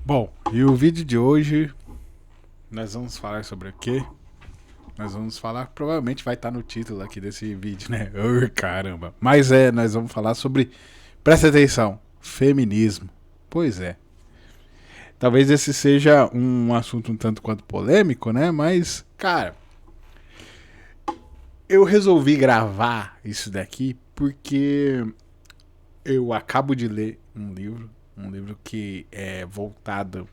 Bom, e o vídeo de hoje nós vamos falar sobre o quê? Nós vamos falar, provavelmente vai estar no título aqui desse vídeo, né? Caramba. Mas nós vamos falar sobre, presta atenção, feminismo. Pois é. Talvez esse seja um assunto um tanto quanto polêmico, né? Mas, cara, eu resolvi gravar isso daqui porque eu acabo de ler um livro que é voltado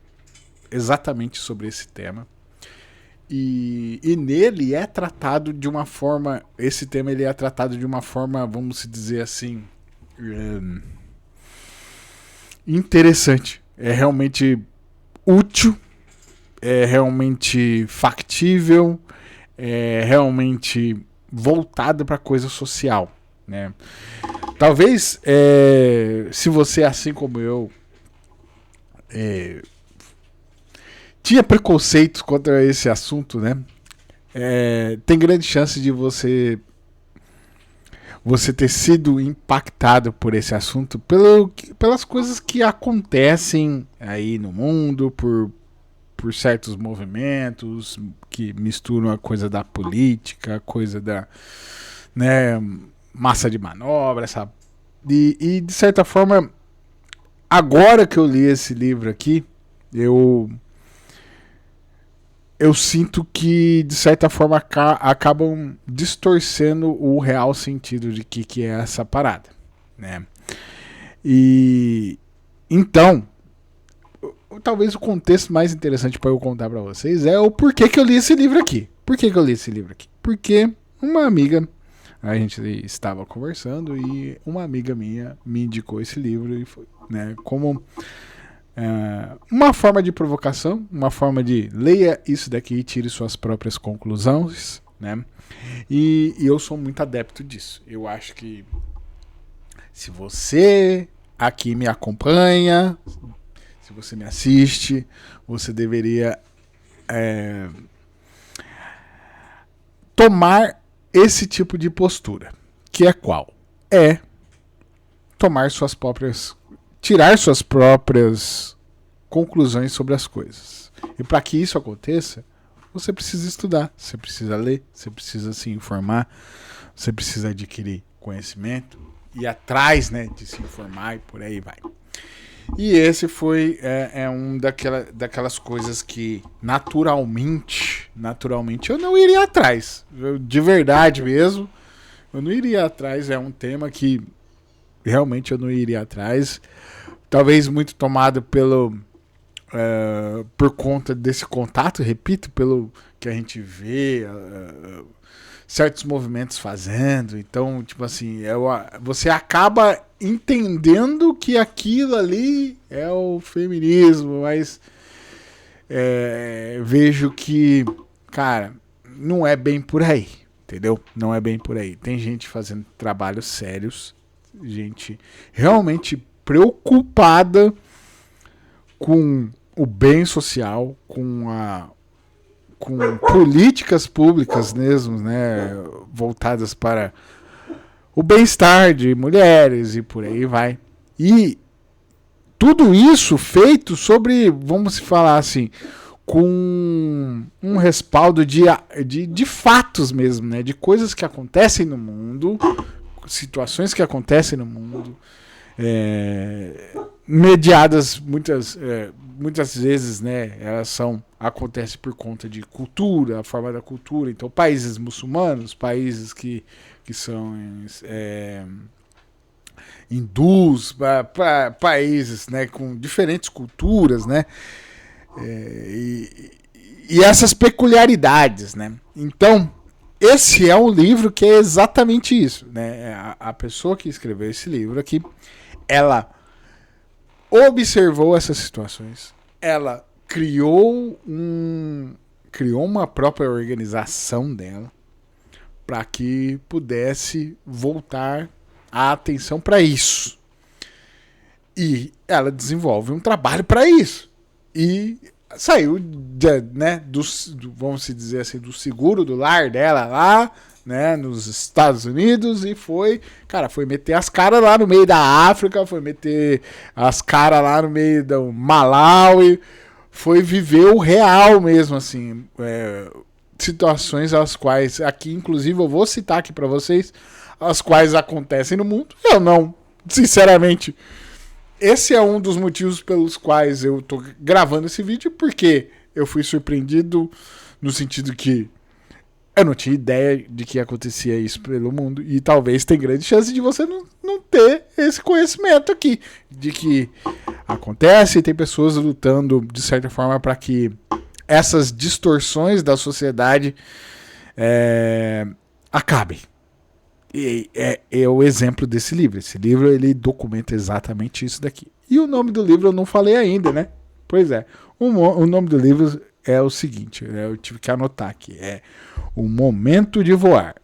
exatamente sobre esse tema. E nele é tratado de uma forma. Esse tema ele é tratado de uma forma, vamos dizer assim, interessante. É realmente útil, é realmente factível, é realmente voltado para coisa social, né? Talvez, se você, assim como eu, tinha preconceitos contra esse assunto, né? Tem grande chance de você ter sido impactado por esse assunto pelas coisas que acontecem aí no mundo, por certos movimentos que misturam a coisa da política, a coisa da, né, massa de manobra, sabe? E de certa forma, agora que eu li esse livro aqui, eu sinto que, de certa forma, acabam distorcendo o real sentido de que é essa parada, né? E então, talvez o contexto mais interessante para eu contar para vocês é o porquê que eu li esse livro aqui. Por que eu li esse livro aqui? Porque uma amiga, a gente estava conversando e uma amiga minha me indicou esse livro e foi, né, como uma forma de provocação, uma forma de leia isso daqui e tire suas próprias conclusões, né? E eu sou muito adepto disso. Eu acho que se você aqui me acompanha, se você me assiste, você deveria tomar esse tipo de postura, que é qual? É tomar suas próprias, tirar suas próprias conclusões sobre as coisas. E para que isso aconteça, você precisa estudar, você precisa ler, você precisa se informar, você precisa adquirir conhecimento, ir atrás, né, de se informar e por aí vai. E esse foi um daquelas coisas que naturalmente eu não iria atrás. De verdade mesmo, eu não iria atrás. É um tema que realmente eu não iria atrás. Talvez muito tomado por conta desse contato, repito, pelo que a gente vê certos movimentos fazendo. Então, tipo assim, você acaba entendendo que aquilo ali é o feminismo, mas vejo que, cara, não é bem por aí, entendeu? Não é bem por aí. Tem gente fazendo trabalhos sérios, gente realmente preocupada com o bem social, com políticas públicas mesmo, né, voltadas para o bem-estar de mulheres e por aí vai. E tudo isso feito sobre, vamos falar assim, com um respaldo de fatos mesmo, né, de coisas que acontecem no mundo, situações que acontecem no mundo, mediadas muitas vezes, né, elas acontecem por conta de cultura, a forma da cultura. Então, países muçulmanos, países que são hindus, países, né, com diferentes culturas, né, e essas peculiaridades, né. Então, esse é um livro que é exatamente isso, né. A pessoa que escreveu esse livro aqui, ela observou essas situações, ela criou uma própria organização dela para que pudesse voltar a atenção para isso. E ela desenvolve um trabalho para isso. E saiu né, vamos dizer assim, do seguro do lar dela lá, né, nos Estados Unidos, e foi meter as caras lá no meio da África, foi meter as caras lá no meio do Malawi, foi viver o real mesmo, assim, situações as quais, aqui inclusive eu vou citar aqui para vocês, as quais acontecem no mundo. Eu não, sinceramente, esse é um dos motivos pelos quais eu tô gravando esse vídeo, porque eu fui surpreendido no sentido que eu não tinha ideia de que acontecia isso pelo mundo. E talvez tem grande chance de você não ter esse conhecimento aqui. De que acontece e tem pessoas lutando, de certa forma, para que essas distorções da sociedade acabem. E é o exemplo desse livro. Esse livro ele documenta exatamente isso daqui. E o nome do livro eu não falei ainda, né? Pois é. O nome do livro é o seguinte, eu tive que anotar aqui. É O Momento de Voar.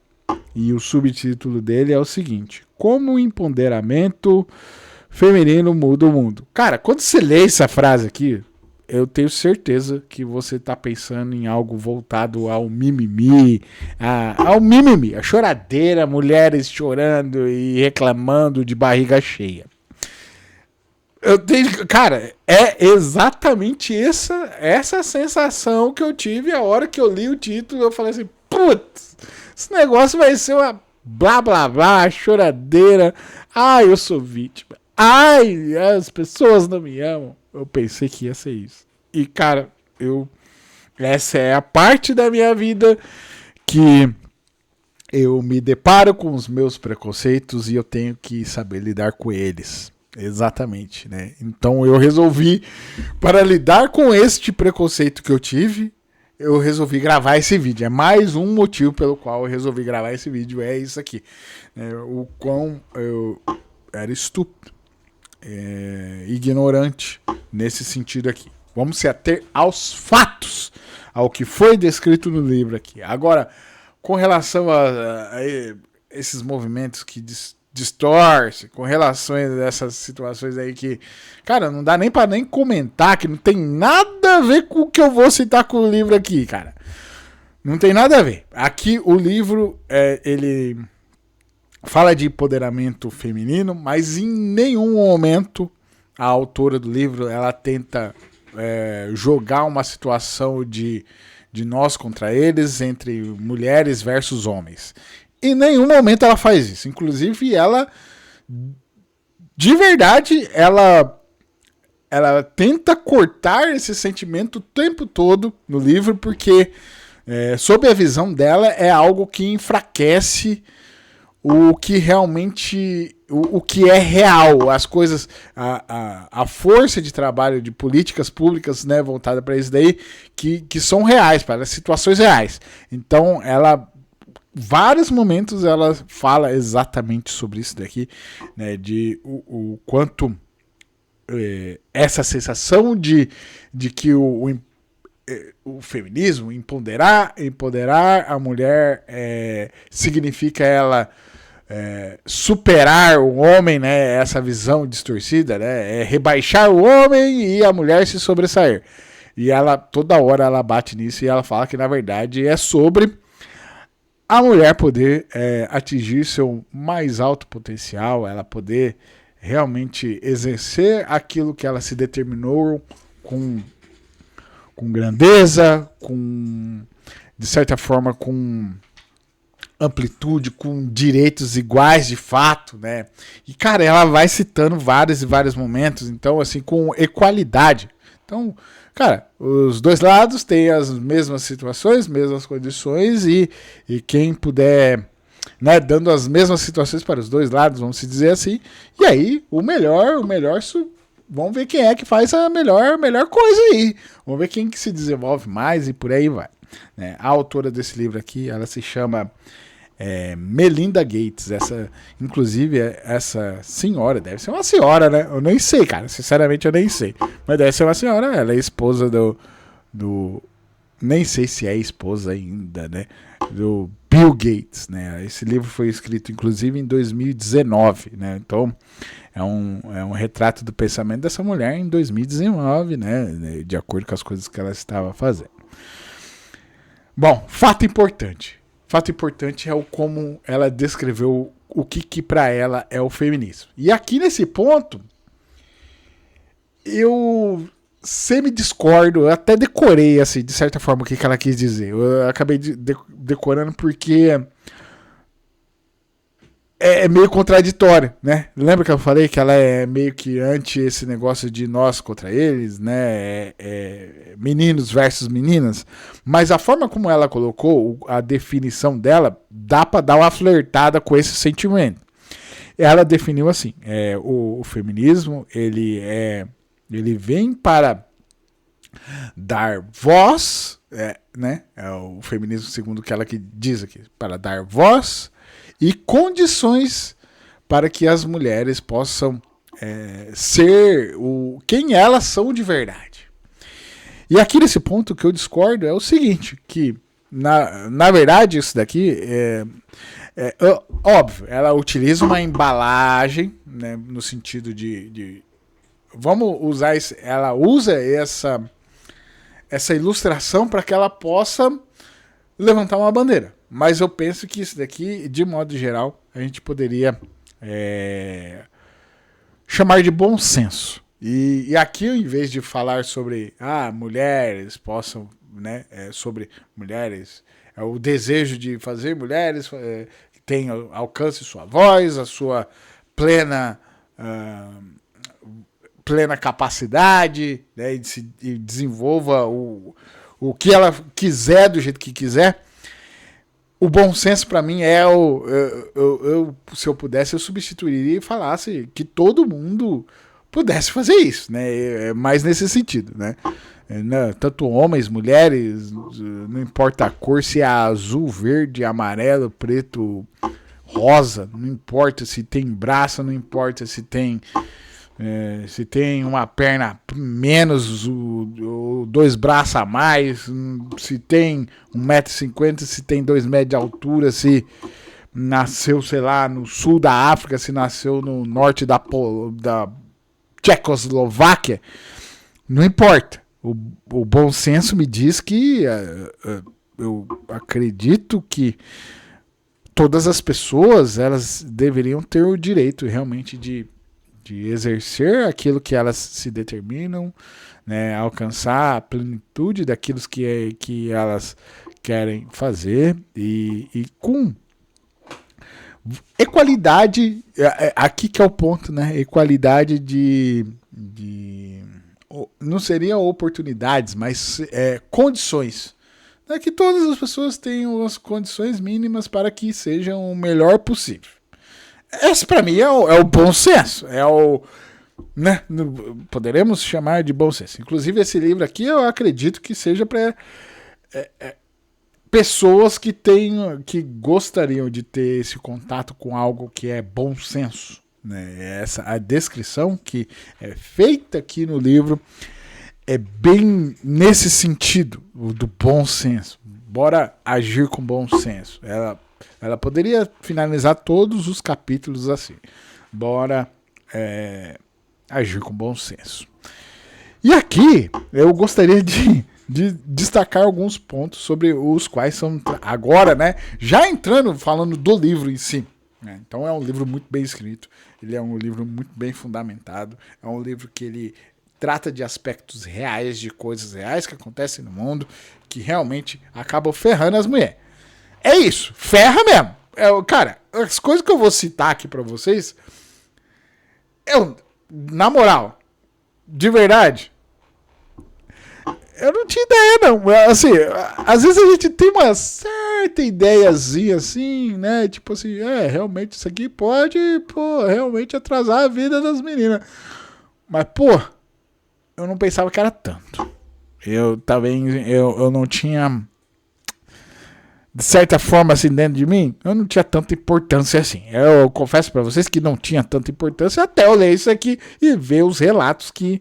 E o subtítulo dele é o seguinte: Como o empoderamento feminino muda o mundo. Cara, quando você lê essa frase aqui, eu tenho certeza que você está pensando em algo voltado ao mimimi, a choradeira, mulheres chorando e reclamando de barriga cheia. Cara, é exatamente essa sensação que eu tive a hora que eu li o título. Eu falei assim, putz, esse negócio vai ser uma blá blá blá, choradeira. Ai, eu sou vítima. Ai, as pessoas não me amam. Eu pensei que ia ser isso. E, cara, essa é a parte da minha vida que eu me deparo com os meus preconceitos e eu tenho que saber lidar com eles. Exatamente, né? Então eu resolvi, para lidar com este preconceito que eu tive, eu resolvi gravar esse vídeo. É mais um motivo pelo qual eu resolvi gravar esse vídeo, é isso aqui. O quão eu era estúpido, ignorante nesse sentido aqui. Vamos se ater aos fatos, ao que foi descrito no livro aqui. Agora, com relação a esses movimentos que distorce, com relação a essas situações aí que, cara, não dá nem pra nem comentar, que não tem nada a ver com o que eu vou citar com o livro aqui, cara. Não tem nada a ver. Aqui o livro, ele fala de empoderamento feminino, mas em nenhum momento a autora do livro, ela tenta jogar uma situação de nós contra eles, entre mulheres versus homens. Em nenhum momento ela faz isso. Inclusive, ela, de verdade, ela tenta cortar esse sentimento o tempo todo no livro, porque, sob a visão dela, é algo que enfraquece o que realmente, o que é real, as coisas, a força de trabalho de políticas públicas, né, voltada para isso daí, que são reais, para as situações reais. Então, vários momentos ela fala exatamente sobre isso daqui, né, de o quanto essa sensação de que o feminismo, empoderar a mulher significa ela superar o homem, né, essa visão distorcida, né, rebaixar o homem e a mulher se sobressair. E ela, toda hora ela bate nisso e ela fala que na verdade é sobre a mulher poder atingir seu mais alto potencial, ela poder realmente exercer aquilo que ela se determinou com grandeza, de certa forma, com amplitude, com direitos iguais de fato, né? E, cara, ela vai citando vários e vários momentos, então, assim, com equalidade. Então, cara, os dois lados têm as mesmas situações, mesmas condições e quem puder, né, dando as mesmas situações para os dois lados, vamos se dizer assim, e aí o melhor, vamos ver quem é que faz a melhor coisa aí, vamos ver quem que se desenvolve mais e por aí vai. Né? A autora desse livro aqui, ela se chama Melinda Gates. Inclusive, essa senhora, deve ser uma senhora, né? Eu nem sei, cara, sinceramente eu nem sei, mas deve ser uma senhora. Ela é esposa do nem sei se é esposa ainda, né, do Bill Gates, né? Esse livro foi escrito, inclusive, em 2019, né? Então, é um retrato do pensamento dessa mulher em 2019, né? De acordo com as coisas que ela estava fazendo. Bom, fato importante. Fato importante é o como ela descreveu o que para ela é o feminismo. E aqui nesse ponto, eu semi-discordo, eu até decorei, assim, de certa forma, o que ela quis dizer. Eu acabei decorando porque é meio contraditório, né? Lembra que eu falei que ela é meio que anti esse negócio de nós contra eles, né? Meninos versus meninas. Mas a forma como ela colocou, a definição dela, dá pra dar uma flertada com esse sentimento. Ela definiu assim, o feminismo, ele vem para dar voz, né? É o feminismo segundo o que ela que diz aqui, para dar voz e condições para que as mulheres possam ser quem elas são de verdade. E aqui nesse ponto que eu discordo é o seguinte, que na verdade isso daqui óbvio, ela utiliza uma embalagem, né, no sentido de vamos usar ela usa essa ilustração para que ela possa levantar uma bandeira. Mas eu penso que isso daqui, de modo geral, a gente poderia chamar de bom senso. E aqui, em vez de falar sobre mulheres possam, né, sobre mulheres, o desejo de fazer mulheres que tenham alcance sua voz, a sua plena capacidade, né, e desenvolva o que ela quiser do jeito que quiser. O bom senso para mim se eu pudesse, eu substituiria e falasse que todo mundo pudesse fazer isso, né? Mais nesse sentido, né? Tanto homens, mulheres, não importa a cor, se é azul, verde, amarelo, preto, rosa, não importa se tem braço, não importa se tem uma perna menos, ou 2 braços a mais, se tem 1,50 m, se tem 2 metros de altura, se nasceu, sei lá, no sul da África, se nasceu no norte da Tchecoslováquia, não importa. O bom senso me diz que eu acredito que todas as pessoas elas deveriam ter o direito realmente de exercer aquilo que elas se determinam, né, alcançar a plenitude daquilo que elas querem fazer e com equalidade, aqui que é o ponto, né, equalidade de não seria oportunidades, mas condições, né, que todas as pessoas tenham as condições mínimas para que sejam o melhor possível. Esse para mim é o bom senso, né? Poderemos chamar de bom senso. Inclusive esse livro aqui eu acredito que seja para pessoas que gostariam de ter esse contato com algo que é bom senso, né? A descrição que é feita aqui no livro é bem nesse sentido do bom senso. Bora agir com bom senso. Ela poderia finalizar todos os capítulos assim. Bora agir com bom senso. E aqui eu gostaria de destacar alguns pontos sobre os quais são agora, né? Já entrando, falando do livro em si. Né? Então é um livro muito bem escrito. Ele é um livro muito bem fundamentado. É um livro que ele trata de aspectos reais, de coisas reais que acontecem no mundo, que realmente acabam ferrando as mulheres. É isso, ferra mesmo. Cara, as coisas que eu vou citar aqui pra vocês, na moral, de verdade, eu não tinha ideia, não. Assim, às vezes a gente tem uma certa ideiazinha assim, né? Tipo assim, realmente isso aqui pode, realmente atrasar a vida das meninas. Mas, eu não pensava que era tanto. Eu não tinha, de certa forma, assim, dentro de mim, eu não tinha tanta importância assim. Eu confesso pra vocês que não tinha tanta importância até eu ler isso aqui e ver os relatos que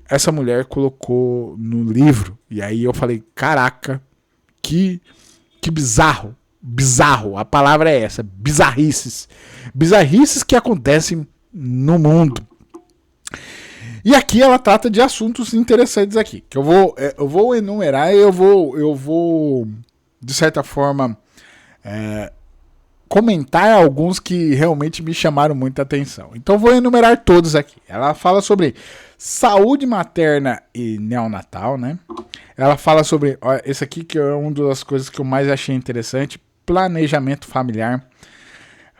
essa mulher colocou no livro. E aí eu falei, caraca, que bizarro bizarro. A palavra é essa, bizarrices. Bizarrices que acontecem no mundo. E aqui ela trata de assuntos interessantes aqui, que eu vou enumerar e eu vou de certa forma comentar alguns que realmente me chamaram muita atenção. Então vou enumerar todos aqui. Ela fala sobre saúde materna e neonatal, né? Ela fala sobre, esse aqui que é uma das coisas que eu mais achei interessante, planejamento familiar.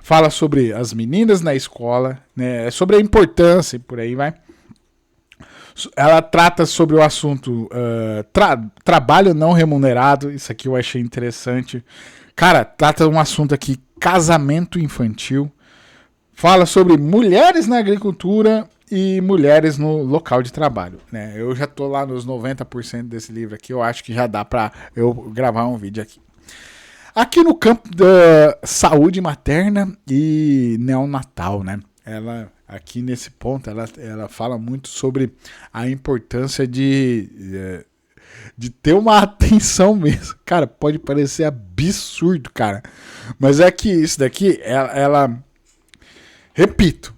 Fala sobre as meninas na escola, né? Sobre a importância e por aí vai. Ela trata sobre o assunto trabalho não remunerado. Isso aqui eu achei interessante. Cara, trata um assunto aqui, casamento infantil. Fala sobre mulheres na agricultura e mulheres no local de trabalho, né? Eu já tô lá nos 90% desse livro aqui. Eu acho que já dá pra eu gravar um vídeo aqui. Aqui no campo da saúde materna e neonatal, né? Ela, aqui nesse ponto, ela fala muito sobre a importância de ter uma atenção mesmo. Cara, pode parecer absurdo, cara. Mas é que isso daqui, repito,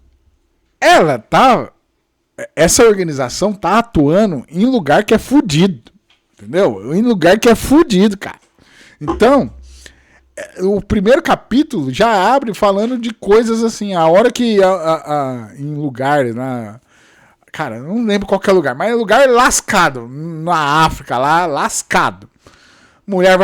essa organização tá atuando em lugar que é fudido. Entendeu? Em lugar que é fudido, cara. Então, o primeiro capítulo já abre falando de coisas assim, a hora que em lugares, cara, eu não lembro qual que é o lugar, mas é lugar lascado, na África lá, lascado. Mulher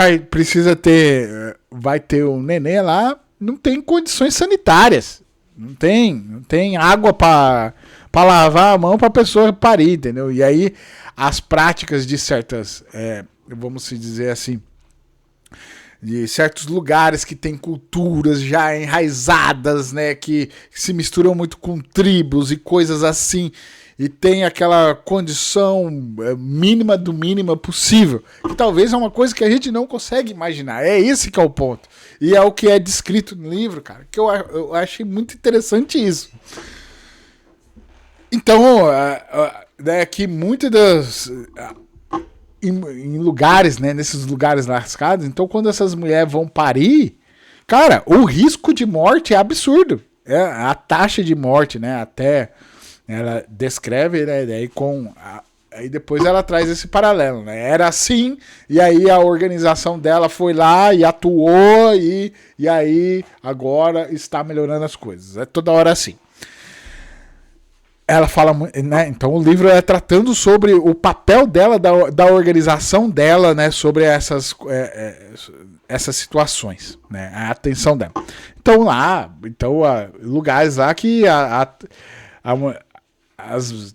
vai ter um neném lá, não tem condições sanitárias, não tem água para lavar a mão para a pessoa parir, entendeu? E aí as práticas de certas, vamos se dizer assim, de certos lugares que tem culturas já enraizadas, né, que se misturam muito com tribos e coisas assim, e tem aquela condição mínima do mínimo possível, que talvez é uma coisa que a gente não consegue imaginar. É esse que é o ponto. E é o que é descrito no livro, cara, que eu achei muito interessante isso. Então, que muitas das... em lugares, né, nesses lugares lascados, então quando essas mulheres vão parir, cara, o risco de morte é absurdo. A taxa de morte, né, até ela descreve, né, aí depois ela traz esse paralelo, né, era assim, e aí a organização dela foi lá e atuou, e aí agora está melhorando as coisas, é toda hora assim. Ela fala, né? Então o livro é tratando sobre o papel dela, da organização dela, né? Sobre essas situações, né? A atenção dela. Então lugares lá que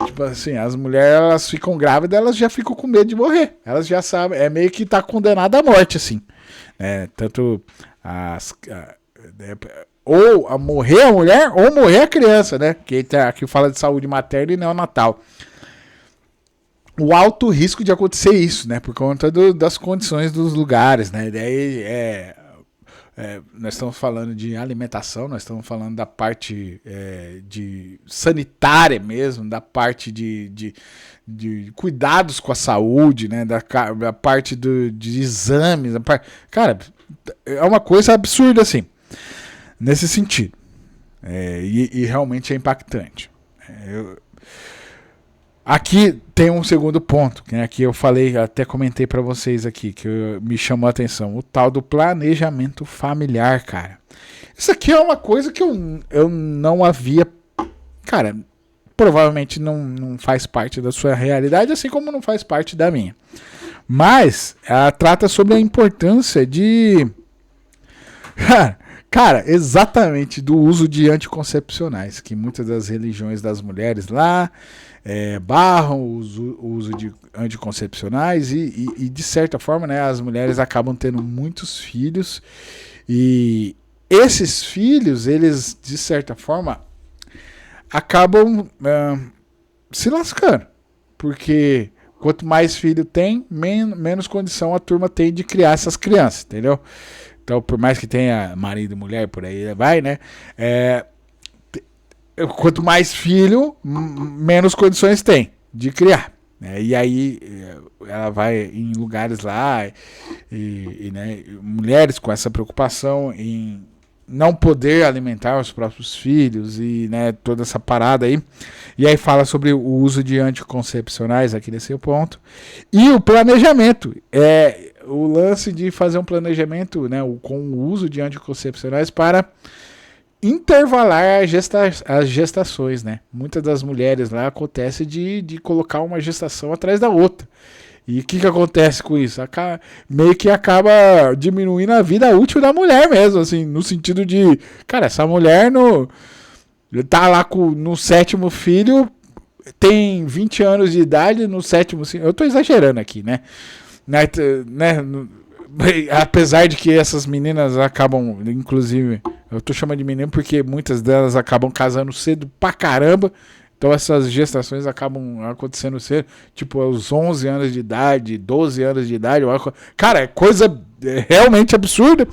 tipo assim, as mulheres, elas ficam grávidas, elas já ficam com medo de morrer. Elas já sabem, é meio que tá condenada à morte, assim, né? Tanto ou a morrer a mulher ou morrer a criança, né? Que aqui fala de saúde materna e neonatal. O alto risco de acontecer isso, né? Por conta das condições dos lugares, né? Daí nós estamos falando de alimentação, nós estamos falando da parte de sanitária mesmo, da parte de cuidados com a saúde, né? Da parte de exames. Cara, é uma coisa absurda, assim. Nesse sentido. E realmente é impactante. Aqui tem um segundo ponto, que aqui eu falei, até comentei para vocês aqui, que me chamou a atenção. O tal do planejamento familiar, cara. Isso aqui é uma coisa que eu não havia... Cara, provavelmente não faz parte da sua realidade, assim como não faz parte da minha. Mas ela trata sobre a importância de... Cara, exatamente do uso de anticoncepcionais, que muitas das religiões das mulheres lá barram o uso de anticoncepcionais e de certa forma, né, as mulheres acabam tendo muitos filhos e esses filhos, eles de certa forma acabam se lascando, porque quanto mais filho tem, menos condição a turma tem de criar essas crianças, entendeu? Então, por mais que tenha marido e mulher, por aí vai, né? Quanto mais filho, menos condições tem de criar. né? E aí ela vai em lugares lá né, mulheres com essa preocupação em não poder alimentar os próprios filhos e, né, toda essa parada aí. E aí fala sobre o uso de anticoncepcionais aqui nesse ponto. E o planejamento. O lance de fazer um planejamento, né, com o uso de anticoncepcionais para intervalar as gestações, né? Muitas das mulheres lá acontece de colocar uma gestação atrás da outra. E o que acontece com isso? Meio que acaba diminuindo a vida útil da mulher mesmo, assim, no sentido de, cara, essa mulher tá lá no 7º filho, tem 20 anos de idade, no 7º, eu tô exagerando aqui, né? Apesar de que essas meninas acabam, inclusive, eu tô chamando de menina porque muitas delas acabam casando cedo pra caramba. Então essas gestações acabam acontecendo cedo, tipo aos 11 anos de idade, 12 anos de idade. Cara, é coisa realmente absurda.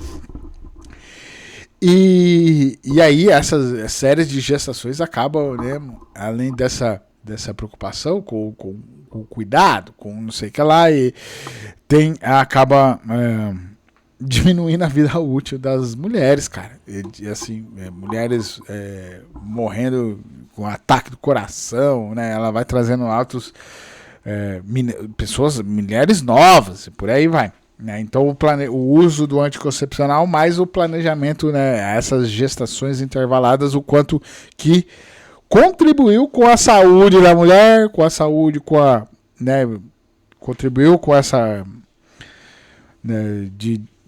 E aí essas séries de gestações acabam, né, além dessa preocupação com o cuidado, com não sei o que lá, e acaba diminuindo a vida útil das mulheres, cara. E assim, mulheres morrendo com ataque do coração, né? Ela vai trazendo altos mulheres novas, e por aí vai. Né? Então o uso do anticoncepcional mais o planejamento, né? Essas gestações intervaladas, o quanto que contribuiu com a saúde da mulher, com a saúde, né? Contribuiu com essa, né,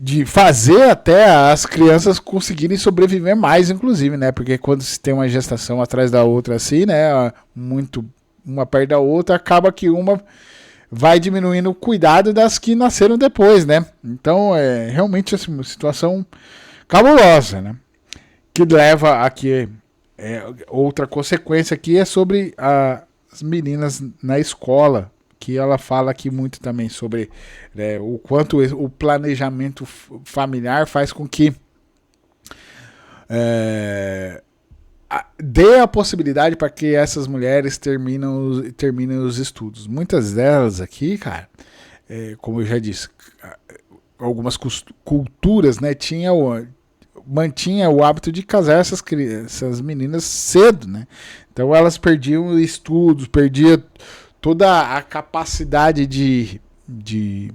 de fazer até as crianças conseguirem sobreviver mais, inclusive, né? Porque quando se tem uma gestação atrás da outra assim, né? Muito uma perto da outra, acaba que uma vai diminuindo o cuidado das que nasceram depois, né? Então é realmente assim, uma situação cabulosa, né? Que leva aqui outra consequência aqui é sobre as meninas na escola, que ela fala aqui muito também sobre, né, o quanto o planejamento familiar faz com que dê a possibilidade para que essas mulheres terminem os estudos. Muitas delas aqui, cara, como eu já disse, algumas culturas, né, mantinha o hábito de casar essas meninas cedo, né? Então elas perdiam estudos, perdiam toda a capacidade de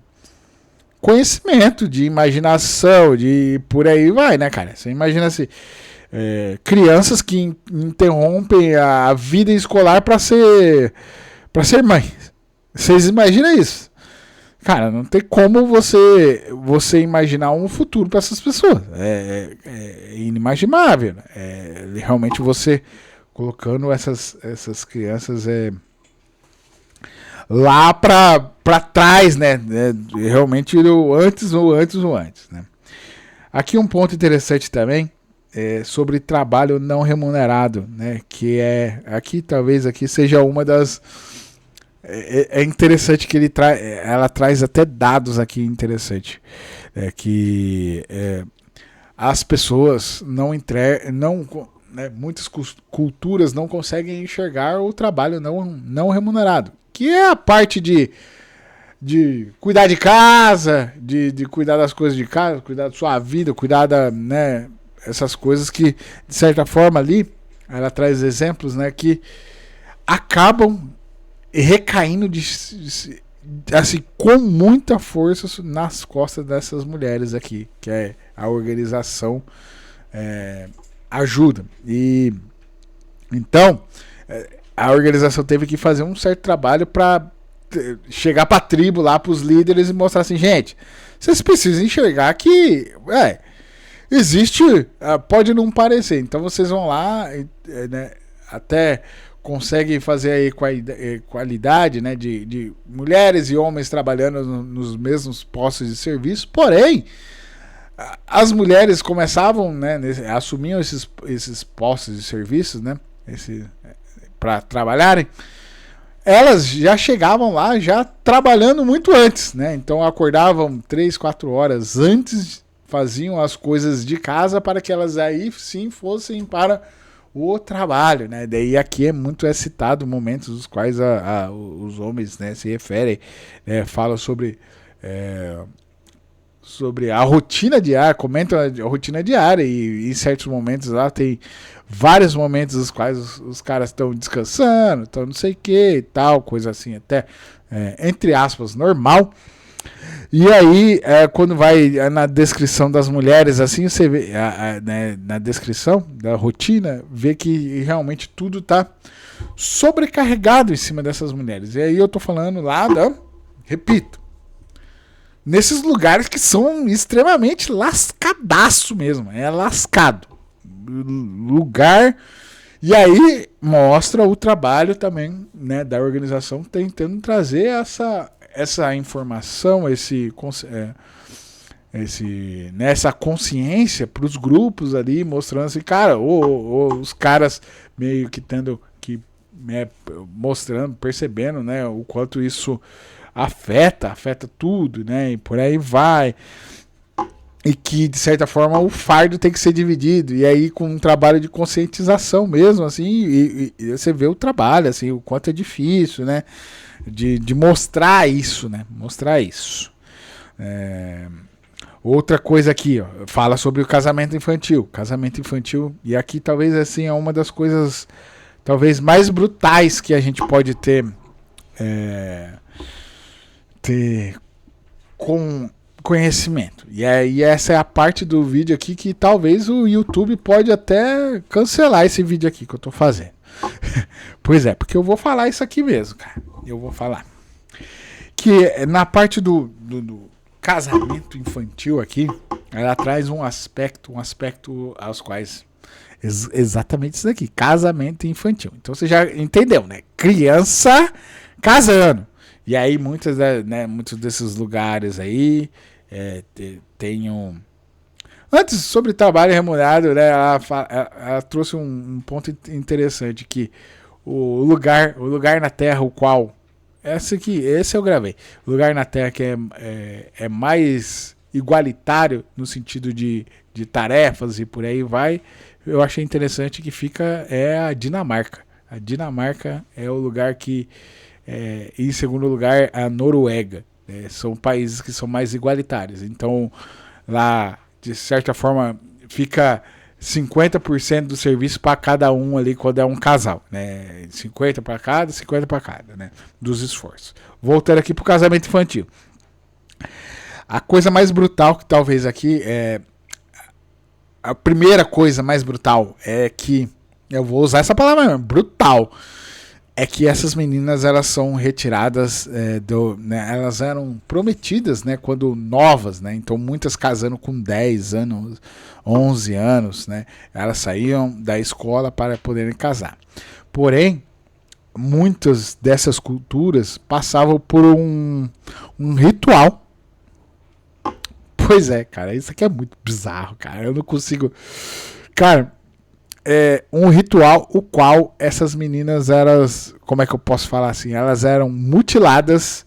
conhecimento, de imaginação, de por aí vai, né, cara? Você imagina assim, crianças que interrompem a vida escolar para ser mãe. Vocês imaginam isso? Cara, não tem como você imaginar um futuro para essas pessoas. É inimaginável. Realmente você colocando essas crianças lá para trás, né? Realmente o antes, né? Aqui um ponto interessante também sobre trabalho não remunerado, né? Que aqui talvez aqui seja uma das interessante que ela traz até dados aqui interessantes, que as pessoas né, muitas culturas não conseguem enxergar o trabalho não remunerado, que é a parte de cuidar de casa, de cuidar das coisas de casa, cuidar da sua vida, cuidar né, essas coisas que, de certa forma ali, ela traz exemplos, né, que acabam recaindo assim, com muita força nas costas dessas mulheres aqui, que a organização ajuda. E então a organização teve que fazer um certo trabalho para chegar para a tribo lá, para os líderes, e mostrar assim, gente, vocês precisam enxergar que existe, pode não parecer, então vocês vão lá, né, até conseguem fazer aí qualidade, né, de mulheres e homens trabalhando nos mesmos postos de serviço, porém as mulheres começavam, né, assumiam esses postos de serviços, né, para trabalharem, elas já chegavam lá já trabalhando muito antes, né, então acordavam 3, 4 horas antes, faziam as coisas de casa para que elas aí sim fossem para o trabalho, né? Daí aqui é muito citado momentos nos quais os homens, né, se referem, né, falam sobre a rotina diária, comentam a rotina diária e em certos momentos lá tem vários momentos nos quais os caras estão descansando, estão não sei o que e tal, coisa assim até, entre aspas, normal. E aí, quando vai na descrição das mulheres, assim, você vê, né, na descrição da rotina, vê que realmente tudo tá sobrecarregado em cima dessas mulheres. E aí eu tô falando lá repito, nesses lugares que são extremamente lascadaço mesmo, é lascado. Lugar. E aí mostra o trabalho também, né, da organização tentando trazer essa informação, essa consciência para os grupos ali, mostrando assim, cara, os caras meio que tendo que, mostrando, percebendo, né, o quanto isso afeta tudo, né, e por aí vai. E que, de certa forma, o fardo tem que ser dividido. E aí, com um trabalho de conscientização mesmo, assim, e você vê o trabalho, assim, o quanto é difícil, né? De mostrar isso, né? Mostrar isso. Outra coisa aqui, ó, fala sobre o casamento infantil. Casamento infantil, e aqui talvez, assim, é uma das coisas, talvez, mais brutais que a gente pode ter com conhecimento. E aí essa é a parte do vídeo aqui que talvez o YouTube pode até cancelar esse vídeo aqui que eu tô fazendo. Pois é, porque eu vou falar isso aqui mesmo, cara. Eu vou falar. Que na parte do casamento infantil aqui, ela traz um aspecto aos quais exatamente isso daqui, casamento infantil. Então você já entendeu, né? Criança casando. E aí muitos desses lugares aí tem um... Antes, sobre trabalho remunerado, né, ela trouxe um ponto interessante, que o lugar na Terra, o qual... Esse eu gravei. O lugar na Terra que é mais igualitário no sentido de tarefas e por aí vai, eu achei interessante que fica a Dinamarca. A Dinamarca é o lugar que... em segundo lugar, a Noruega. São países que são mais igualitários. Então, lá, de certa forma, fica 50% do serviço para cada um ali quando é um casal. Né? 50 para cada, 50 para cada, né? Dos esforços. Voltando aqui para o casamento infantil. A coisa mais brutal que talvez aqui a primeira coisa mais brutal é que, eu vou usar essa palavra mesmo, brutal, é que essas meninas, elas são retiradas, né, elas eram prometidas, né, quando novas, né, então muitas casando com 10 anos, 11 anos, né, elas saíam da escola para poderem casar. Porém, muitas dessas culturas passavam por um ritual. Pois é, cara, isso aqui é muito bizarro, cara, eu não consigo... Cara... um ritual o qual essas meninas, elas, como é que eu posso falar assim, elas eram mutiladas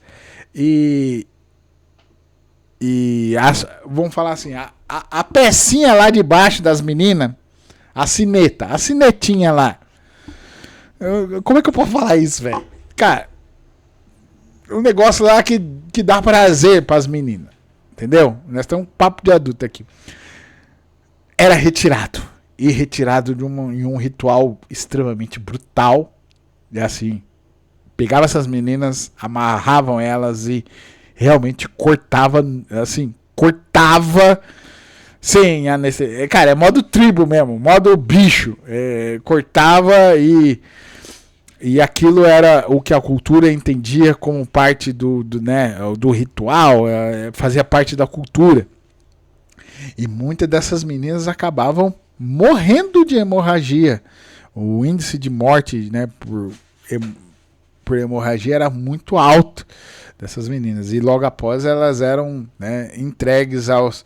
vamos falar assim, a pecinha lá de baixo das meninas, a sinetinha lá, como é que eu posso falar isso, velho? Cara, um negócio lá que dá prazer pras meninas, entendeu? Nós temos um papo de adulto aqui. Era retirado em um ritual extremamente brutal. E assim, pegava essas meninas, amarravam elas e realmente cortava sem anestesia. Cara, é modo tribo mesmo, modo bicho. Cortava e aquilo era o que a cultura entendia como parte do ritual, fazia parte da cultura. E muitas dessas meninas acabavam morrendo de hemorragia. O índice de morte, né, por hemorragia era muito alto dessas meninas. E logo após elas eram, né, entregues aos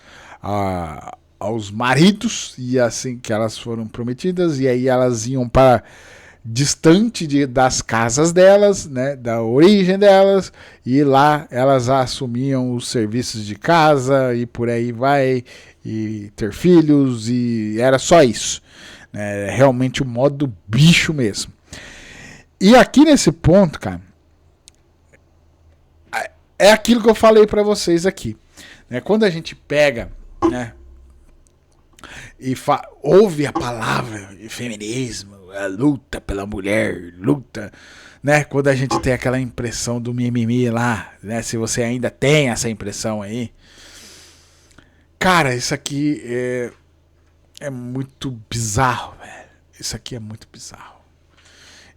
maridos, e assim que elas foram prometidas, e aí elas iam para distante das casas delas, né, da origem delas, e lá elas assumiam os serviços de casa e por aí vai, e ter filhos, e era só isso, né? É realmente o modo bicho mesmo. E aqui nesse ponto, cara, é aquilo que eu falei para vocês aqui, né? Quando a gente pega, né, e ouve a palavra feminismo, a luta pela mulher, luta, né? Quando a gente tem aquela impressão do mimimi lá, né? Se você ainda tem essa impressão aí, cara, isso aqui é muito bizarro, velho. Isso aqui é muito bizarro.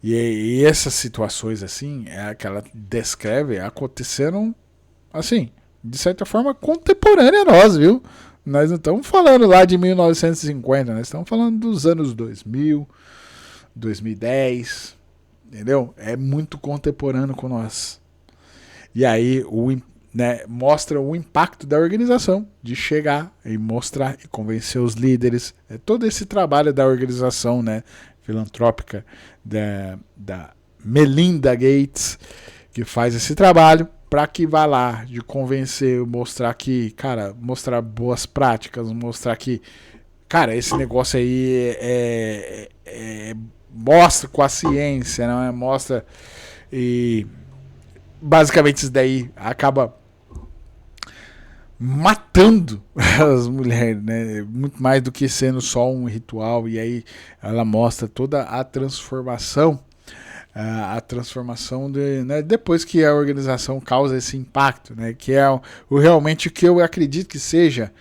E essas situações assim, que ela descreve, aconteceram assim, de certa forma contemporânea a nós, viu? Nós não estamos falando lá de 1950, nós estamos falando dos anos 2000, 2010, entendeu? É muito contemporâneo com nós. E aí né, mostra o impacto da organização de chegar e mostrar e convencer os líderes. É todo esse trabalho da organização, né, filantrópica da Melinda Gates, que faz esse trabalho para que vá lá de convencer, mostrar que, cara, mostrar boas práticas, mostrar que, cara, esse negócio aí mostra com a ciência, não é? Mostra e basicamente isso daí acaba matando as mulheres, né? Muito mais do que sendo só um ritual. E aí ela mostra toda a transformação, né? Depois que a organização causa esse impacto, né? Que é realmente o que eu acredito que seja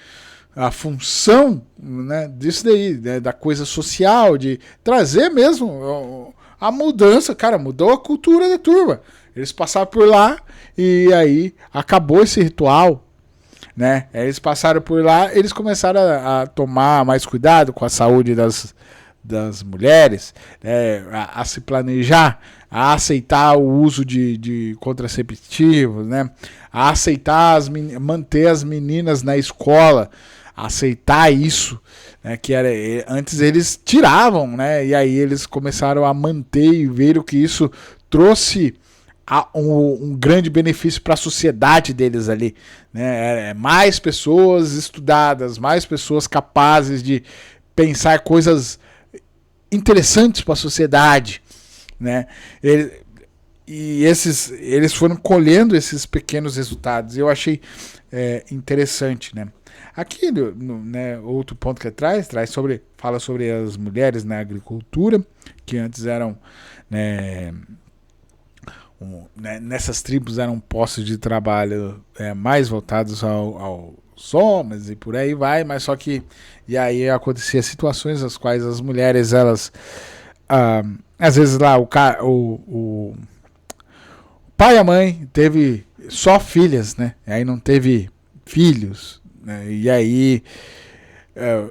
a função, né, disso daí, né, da coisa social, de trazer mesmo a mudança. Cara, mudou a cultura da turma. Eles passaram por lá e aí acabou esse ritual, né? Eles passaram por lá, eles começaram a tomar mais cuidado com a saúde das mulheres, né? A se planejar, a aceitar o uso de contraceptivos, né? A aceitar manter as meninas na escola, aceitar isso, né? Que era, antes eles tiravam, né? E aí eles começaram a manter e ver o que isso trouxe um grande benefício para a sociedade deles ali, né? Mais pessoas estudadas, mais pessoas capazes de pensar coisas interessantes para a sociedade, né? Eles foram colhendo esses pequenos resultados. Eu achei interessante, né? Aqui, né, outro ponto que fala sobre as mulheres na agricultura, que antes eram, né, nessas tribos eram postos de trabalho mais voltados aos homens e por aí vai, mas só que e aí acontecia situações nas quais as mulheres, elas às vezes lá o pai e a mãe teve só filhas, né? Aí não teve filhos, né? E aí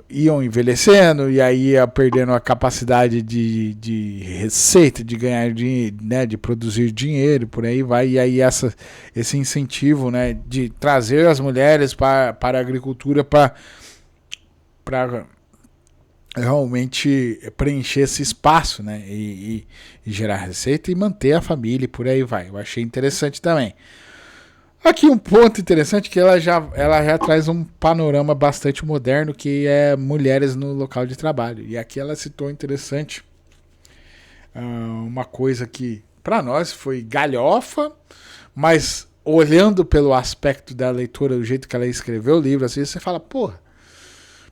iam envelhecendo e aí ia perdendo a capacidade de receita, de ganhar dinheiro, né, de produzir dinheiro, por aí vai. E aí esse incentivo, né, de trazer as mulheres para a agricultura para realmente preencher esse espaço, né, e gerar receita e manter a família e por aí vai. Eu achei interessante também. Aqui um ponto interessante que ela já traz um panorama bastante moderno, que é mulheres no local de trabalho. E aqui ela citou interessante uma coisa que para nós foi galhofa, mas olhando pelo aspecto da leitura, do jeito que ela escreveu o livro, assim, você fala, porra,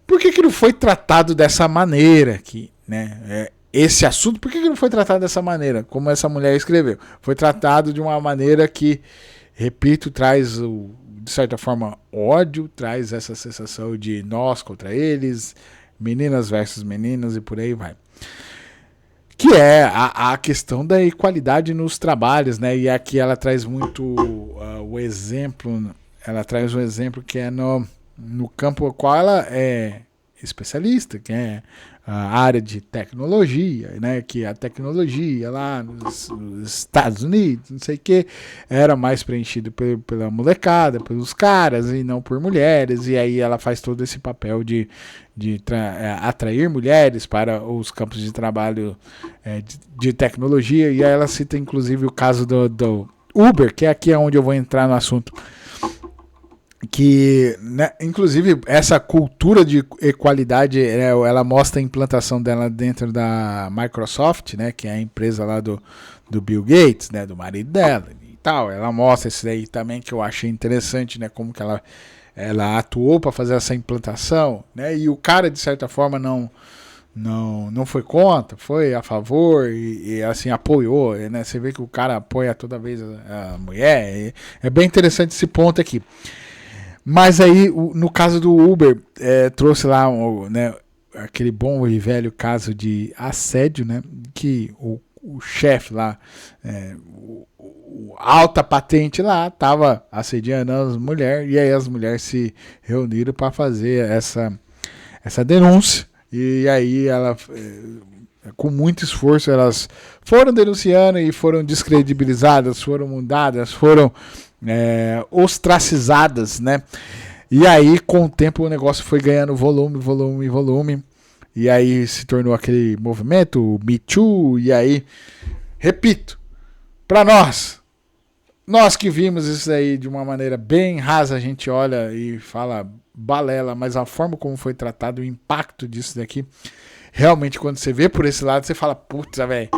por que não foi tratado dessa maneira aqui, né? Esse assunto, por que não foi tratado dessa maneira, como essa mulher escreveu? Foi tratado de uma maneira que, repito, traz, de certa forma, ódio, traz essa sensação de nós contra eles, meninas versus meninas e por aí vai. Que é a questão da equalidade nos trabalhos, né? E aqui ela traz muito o exemplo, ela traz um exemplo que é no campo ao qual ela é especialista, que é a área de tecnologia, né? Que a tecnologia lá nos Estados Unidos, não sei o que, era mais preenchido pela molecada, pelos caras e não por mulheres, e aí ela faz todo esse papel de atrair mulheres para os campos de trabalho de tecnologia, e aí ela cita inclusive o caso do Uber, que é aqui onde eu vou entrar no assunto. que, né, inclusive, essa cultura de equalidade, ela mostra a implantação dela dentro da Microsoft, né, que é a empresa lá do Bill Gates, né, do marido dela e tal. Ela mostra isso daí também, que eu achei interessante, né, como que ela atuou para fazer essa implantação, né, e o cara, de certa forma, não foi contra, foi a favor e assim apoiou, né? Você vê que o cara apoia toda vez a mulher. É bem interessante esse ponto aqui. Mas aí, no caso do Uber, trouxe lá, né, aquele bom e velho caso de assédio, né? Que o chefe lá, o alta patente lá, estava assediando as mulheres, e aí as mulheres se reuniram para fazer essa denúncia. E aí ela, com muito esforço, elas foram denunciando e foram descredibilizadas, foram mudadas, foram ostracizadas, né? E aí, com o tempo, o negócio foi ganhando volume. E aí se tornou aquele movimento, o Me Too. E aí, repito, para nós que vimos isso aí de uma maneira bem rasa, a gente olha e fala balela, mas a forma como foi tratado, o impacto disso daqui, realmente quando você vê por esse lado, você fala, putz, velho.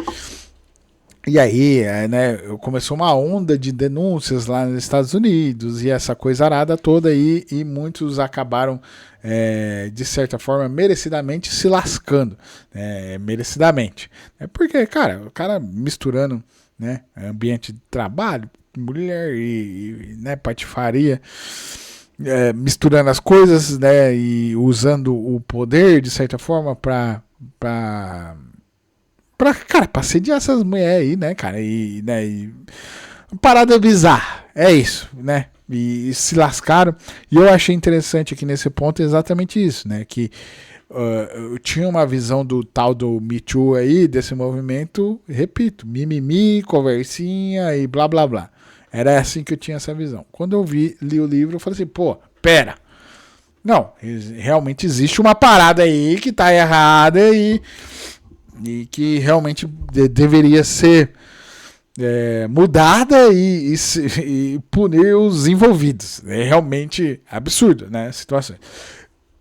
E aí, né, começou uma onda de denúncias lá nos Estados Unidos e essa coisa arada toda aí, e muitos acabaram, de certa forma, merecidamente se lascando, merecidamente. Porque, cara, o cara misturando, né, ambiente de trabalho, mulher e né, patifaria, misturando as coisas, né, e usando o poder, de certa forma, pra sediar essas mulheres aí, né, cara, parada bizarra, é isso, né, e se lascaram, e eu achei interessante aqui nesse ponto exatamente isso, né, que eu tinha uma visão do tal do Me Too aí, desse movimento, repito, mimimi, conversinha e blá blá blá, era assim que eu tinha essa visão. Quando eu li o livro, eu falei assim, pô, pera, não, realmente existe uma parada aí que tá errada e que realmente deveria ser mudada e punir os envolvidos. É realmente absurdo, né, a situação.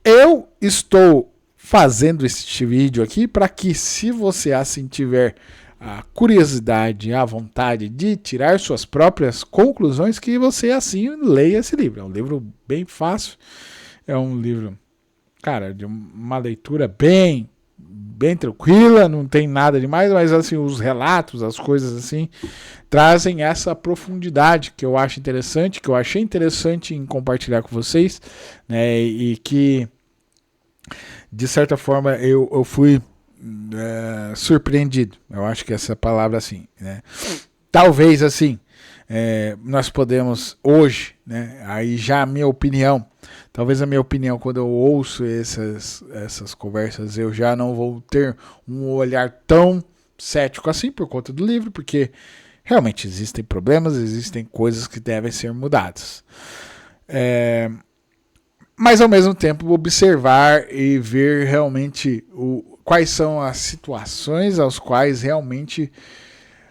Eu estou fazendo este vídeo aqui para que, se você assim tiver a curiosidade, a vontade de tirar suas próprias conclusões, que você assim leia esse livro. É um livro bem fácil, é um livro, cara, de uma leitura bem tranquila, não tem nada demais, mas assim, os relatos, as coisas assim, trazem essa profundidade que eu acho interessante, que eu achei interessante em compartilhar com vocês, né, e que, de certa forma, eu fui surpreendido. Eu acho que essa palavra assim, né? Talvez assim, nós podemos hoje, né? Aí já a minha opinião, talvez a minha opinião, quando eu ouço essas conversas, eu já não vou ter um olhar tão cético assim por conta do livro, porque realmente existem problemas, existem coisas que devem ser mudadas. Mas ao mesmo tempo observar e ver realmente quais são as situações aos quais realmente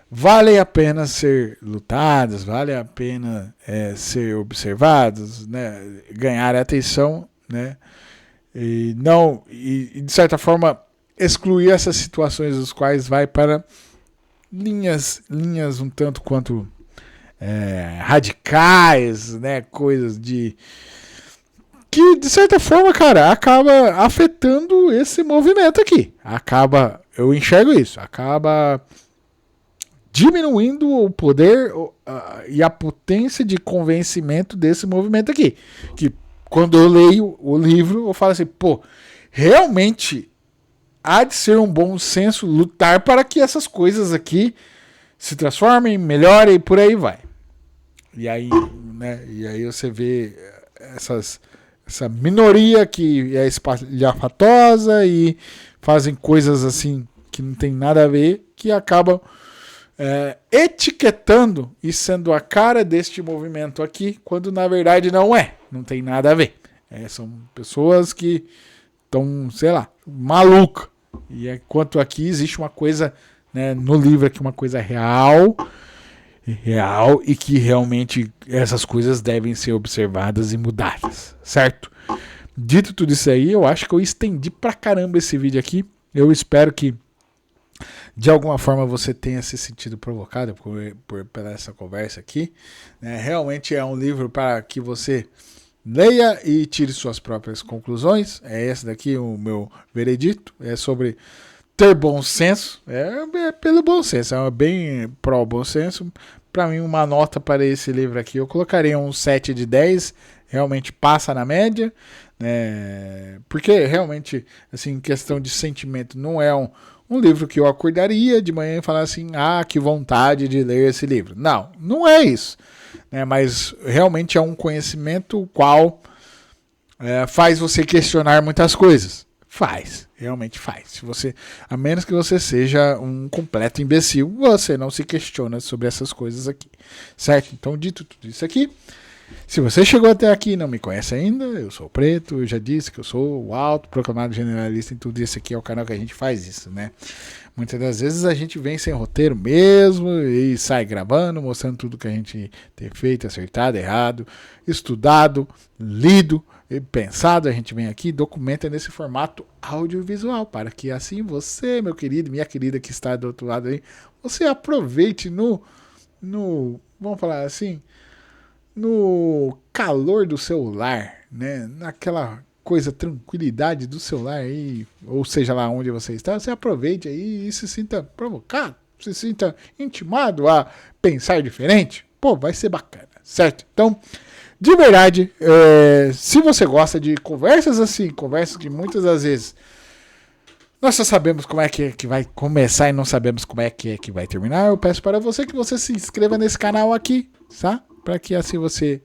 vale a pena ser lutadas, vale a pena ser observados, né, ganhar atenção, né, e não, e de certa forma excluir essas situações dos quais vai para linhas um tanto quanto radicais, né, coisas que, de certa forma, cara, acaba afetando esse movimento aqui. Eu enxergo isso, acaba diminuindo o poder e a potência de convencimento desse movimento aqui. Que quando eu leio o livro, eu falo assim, pô, realmente há de ser um bom senso lutar para que essas coisas aqui se transformem, melhorem e por aí vai. E aí, né, você vê essa minoria que é espalhafatosa e fazem coisas assim que não tem nada a ver, que acabam etiquetando e sendo a cara deste movimento aqui, quando na verdade não tem nada a ver. São pessoas que estão, sei lá, malucas. E enquanto aqui existe uma coisa, né, no livro aqui, uma coisa real, real e que realmente essas coisas devem ser observadas e mudadas, certo? Dito tudo isso aí, eu acho que eu estendi pra caramba esse vídeo aqui. Eu espero que de alguma forma você tenha se sentido provocado por essa conversa aqui. Realmente é um livro para que você leia e tire suas próprias conclusões. É esse daqui o meu veredito. É sobre ter bom senso. É pelo bom senso. É bem pró bom senso. Para mim, uma nota para esse livro aqui, eu colocaria um 7 de 10. Realmente passa na média. Porque realmente, assim, questão de sentimento, não é um livro que eu acordaria de manhã e falar assim, que vontade de ler esse livro. Não, não é isso. Mas realmente é um conhecimento qual faz você questionar muitas coisas. Realmente faz. A menos que você seja um completo imbecil, você não se questiona sobre essas coisas aqui. Certo? Então, dito tudo isso aqui, se você chegou até aqui e não me conhece ainda, eu sou o Preto, eu já disse que eu sou o autoproclamado generalista em tudo. Esse aqui é o canal que a gente faz isso, né? Muitas das vezes a gente vem sem roteiro mesmo e sai gravando, mostrando tudo que a gente tem feito, acertado, errado, estudado, lido e pensado. A gente vem aqui e documenta nesse formato audiovisual para que assim você, meu querido, minha querida que está do outro lado aí, você aproveite no vamos falar assim, no calor do seu lar, né? Naquela coisa, tranquilidade do seu lar aí, ou seja lá onde você está, você aproveite aí e se sinta provocado, se sinta intimado a pensar diferente. Pô, vai ser bacana, certo? Então, de verdade, se você gosta de conversas assim, conversas que muitas das vezes nós só sabemos como é que vai começar e não sabemos como é que vai terminar, eu peço para você que você se inscreva nesse canal aqui, tá? Para que assim você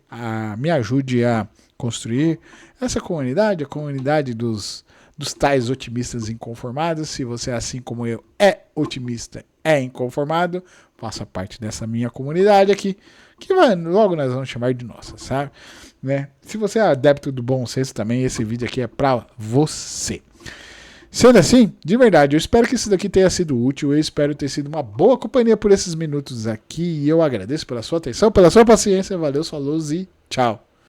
me ajude a construir essa comunidade, a comunidade dos tais otimistas inconformados. Se você, assim como eu, é otimista, é inconformado, faça parte dessa minha comunidade aqui, que logo nós vamos chamar de nossa, sabe? Né? Se você é adepto do bom senso também, esse vídeo aqui é para você. Sendo assim, de verdade, eu espero que isso daqui tenha sido útil, eu espero ter sido uma boa companhia por esses minutos aqui, e eu agradeço pela sua atenção, pela sua paciência, valeu, falou e tchau.